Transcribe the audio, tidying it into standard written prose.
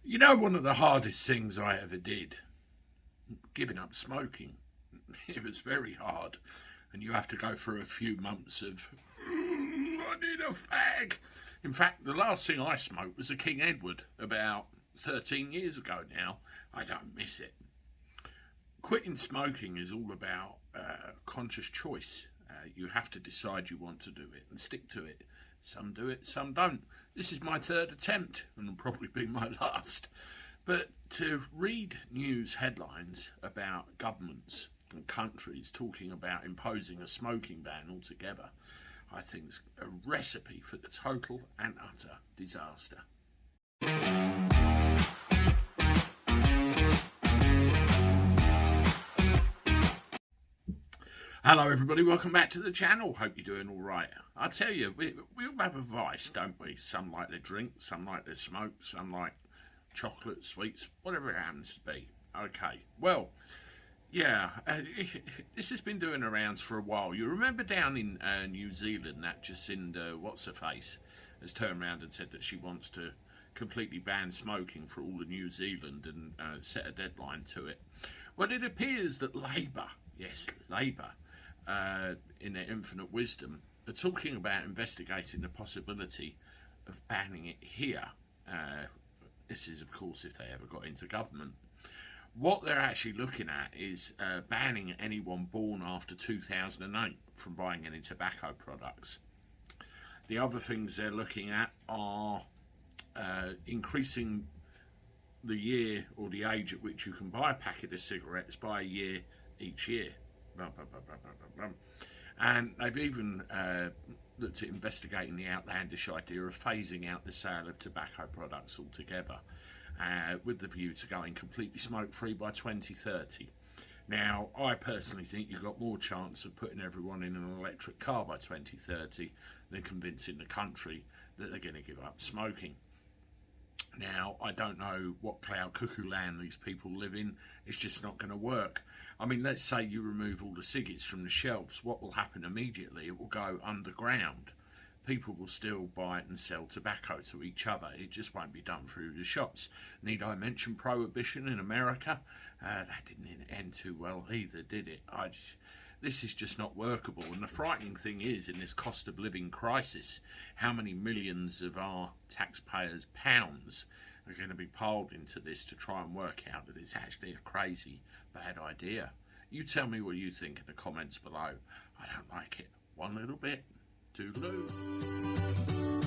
You know, one of the hardest things I ever did, giving up smoking. It was very hard. And you have to go through a few months of, I need a fag. In fact, the last thing I smoked was a King Edward about 13 years ago now. I don't miss it. Quitting smoking is all about conscious choice. You have to decide you want to do it and stick to it. Some do it, some don't. This is my third attempt and will probably be my last. But to read news headlines about governments and countries talking about imposing a smoking ban altogether, I think is a recipe for the total and utter disaster. Hello everybody, welcome back to the channel. Hope you're doing all right. I tell you, we all have a vice, don't we? Some like to drink, some like to smoke, some like chocolate, sweets, whatever it happens to be. Okay, well, yeah, this has been doing the rounds for a while. You remember down in New Zealand that Jacinda what's-her-face has turned around and said that she wants to completely ban smoking for all of New Zealand and set a deadline to it. Well, it appears that Labour, yes, Labour, in their infinite wisdom, are talking about investigating the possibility of banning it here. This is, of course, if they ever got into government. What they're actually looking at is banning anyone born after 2008 from buying any tobacco products. The other things they're looking at are increasing the year or the age at which you can buy a packet of cigarettes by a year each year. And they've even looked at investigating the outlandish idea of phasing out the sale of tobacco products altogether, with the view to going completely smoke-free by 2030. Now, I personally think you've got more chance of putting everyone in an electric car by 2030 than convincing the country that they're going to give up smoking. Now, I don't know what cloud cuckoo land these people live in. It's just not going to work. I mean, let's say you remove all the cigarettes from the shelves. What will happen immediately? It will go underground. People will still buy and sell tobacco to each other. It just won't be done through the shops. Need I mention Prohibition in America? That didn't end too well either, did it? This is just not workable. And the frightening thing is, in this cost of living crisis, how many millions of our taxpayers' pounds are going to be piled into this to try and work out that it's actually a crazy bad idea. You tell me what you think in the comments below. I don't like it one little bit. Toodaloo.